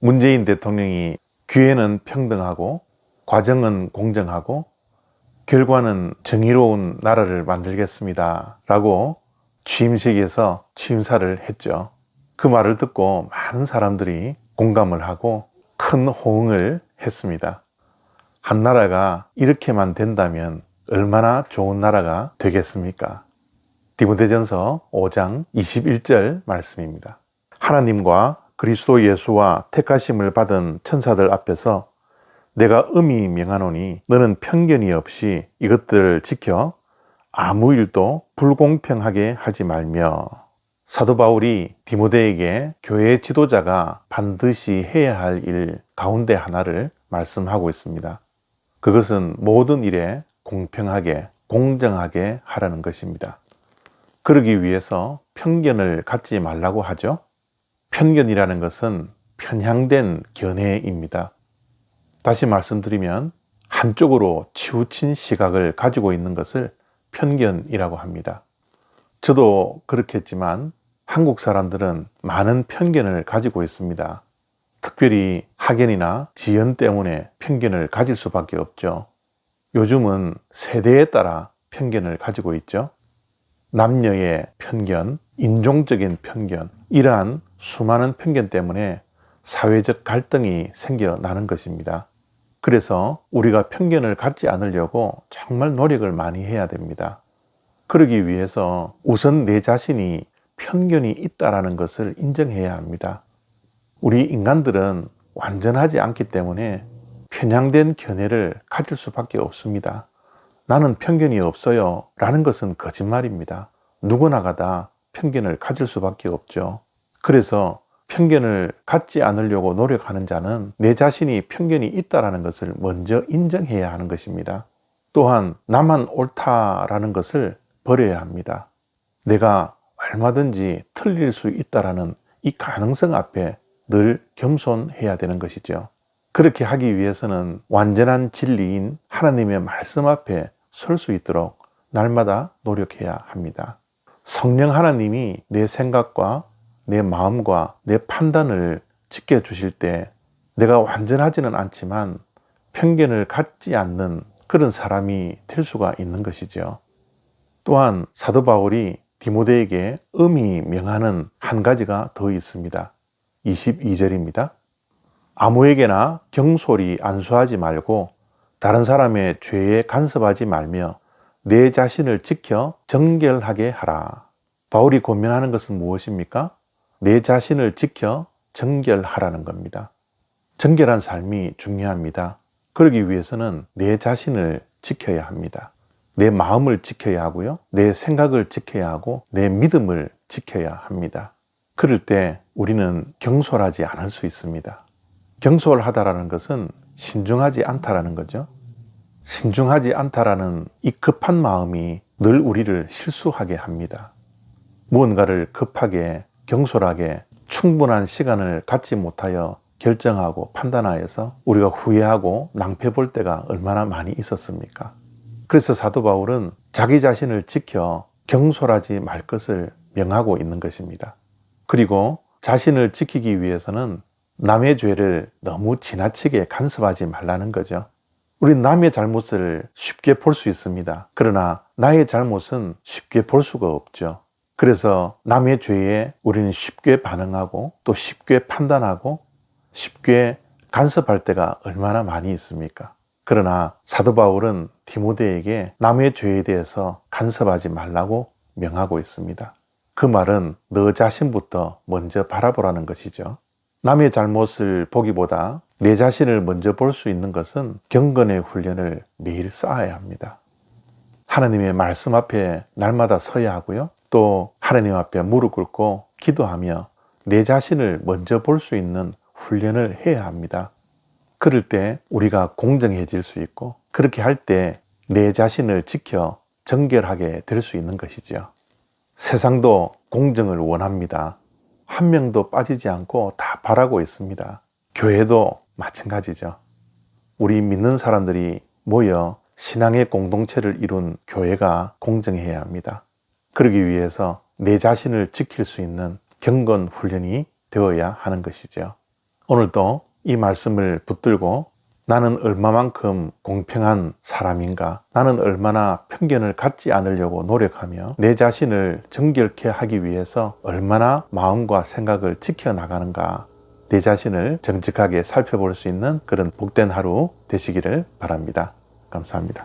문재인 대통령이 기회는 평등하고 과정은 공정하고 결과는 정의로운 나라를 만들겠습니다 라고 취임식에서 취임사를 했죠. 그 말을 듣고 많은 사람들이 공감을 하고 큰 호응을 했습니다. 한 나라가 이렇게만 된다면 얼마나 좋은 나라가 되겠습니까? 디모데전서 5장 21절 말씀입니다. 하나님과 그리스도 예수와 택하심을 받은 천사들 앞에서 내가 엄히 명하노니 너는 편견이 없이 이것들을 지켜 아무 일도 불공평하게 하지 말며. 사도 바울이 디모데에게 교회 지도자가 반드시 해야 할 일 가운데 하나를 말씀하고 있습니다. 그것은 모든 일에 공평하게 공정하게 하라는 것입니다. 그러기 위해서 편견을 갖지 말라고 하죠. 편견이라는 것은 편향된 견해입니다. 다시 말씀드리면 한쪽으로 치우친 시각을 가지고 있는 것을 편견이라고 합니다. 저도 그렇겠지만 한국 사람들은 많은 편견을 가지고 있습니다. 특별히 학연이나 지연 때문에 편견을 가질 수밖에 없죠. 요즘은 세대에 따라 편견을 가지고 있죠. 남녀의 편견, 인종적인 편견, 이러한 수많은 편견 때문에 사회적 갈등이 생겨나는 것입니다. 그래서 우리가 편견을 갖지 않으려고 정말 노력을 많이 해야 됩니다. 그러기 위해서 우선 내 자신이 편견이 있다는 것을 인정해야 합니다. 우리 인간들은 완전하지 않기 때문에 편향된 견해를 가질 수밖에 없습니다. 나는 편견이 없어요 라는 것은 거짓말입니다. 누구나가 다 편견을 가질 수밖에 없죠. 그래서 편견을 갖지 않으려고 노력하는 자는 내 자신이 편견이 있다는 것을 먼저 인정해야 하는 것입니다. 또한 나만 옳다라는 것을 버려야 합니다. 내가 얼마든지 틀릴 수 있다는 이 가능성 앞에 늘 겸손해야 되는 것이죠. 그렇게 하기 위해서는 완전한 진리인 하나님의 말씀 앞에 설 수 있도록 날마다 노력해야 합니다. 성령 하나님이 내 생각과 내 마음과 내 판단을 지켜주실 때 내가 완전하지는 않지만 편견을 갖지 않는 그런 사람이 될 수가 있는 것이죠. 또한 사도 바울이 디모데에게 엄히 명하는 한 가지가 더 있습니다. 22절입니다. 아무에게나 경솔히 안수하지 말고 다른 사람의 죄에 간섭하지 말며 내 자신을 지켜 정결하게 하라. 바울이 권면하는 것은 무엇입니까? 내 자신을 지켜 정결하라는 겁니다. 정결한 삶이 중요합니다. 그러기 위해서는 내 자신을 지켜야 합니다. 내 마음을 지켜야 하고요. 내 생각을 지켜야 하고 내 믿음을 지켜야 합니다. 그럴 때 우리는 경솔하지 않을 수 있습니다. 경솔하다라는 것은 신중하지 않다라는 거죠. 신중하지 않다라는 이 급한 마음이 늘 우리를 실수하게 합니다. 무언가를 급하게 경솔하게 충분한 시간을 갖지 못하여 결정하고 판단하여서 우리가 후회하고 낭패 볼 때가 얼마나 많이 있었습니까? 그래서 사도 바울은 자기 자신을 지켜 경솔하지 말 것을 명하고 있는 것입니다. 그리고 자신을 지키기 위해서는 남의 죄를 너무 지나치게 간섭하지 말라는 거죠. 우린 남의 잘못을 쉽게 볼 수 있습니다. 그러나 나의 잘못은 쉽게 볼 수가 없죠. 그래서 남의 죄에 우리는 쉽게 반응하고 또 쉽게 판단하고 쉽게 간섭할 때가 얼마나 많이 있습니까? 그러나 사도 바울은 디모데에게 남의 죄에 대해서 간섭하지 말라고 명하고 있습니다. 그 말은 너 자신부터 먼저 바라보라는 것이죠. 남의 잘못을 보기보다 내 자신을 먼저 볼 수 있는 것은 경건의 훈련을 매일 쌓아야 합니다. 하나님의 말씀 앞에 날마다 서야 하고요. 또 하나님 앞에 무릎 꿇고 기도하며 내 자신을 먼저 볼 수 있는 훈련을 해야 합니다. 그럴 때 우리가 공정해질 수 있고 그렇게 할 때 내 자신을 지켜 정결하게 될 수 있는 것이죠. 세상도 공정을 원합니다. 한 명도 빠지지 않고 다 바라고 있습니다. 교회도 마찬가지죠. 우리 믿는 사람들이 모여 신앙의 공동체를 이룬 교회가 공정해야 합니다. 그러기 위해서 내 자신을 지킬 수 있는 경건 훈련이 되어야 하는 것이죠. 오늘도 이 말씀을 붙들고 나는 얼마만큼 공평한 사람인가? 나는 얼마나 편견을 갖지 않으려고 노력하며 내 자신을 정결케 하기 위해서 얼마나 마음과 생각을 지켜나가는가? 내 자신을 정직하게 살펴볼 수 있는 그런 복된 하루 되시기를 바랍니다. 감사합니다.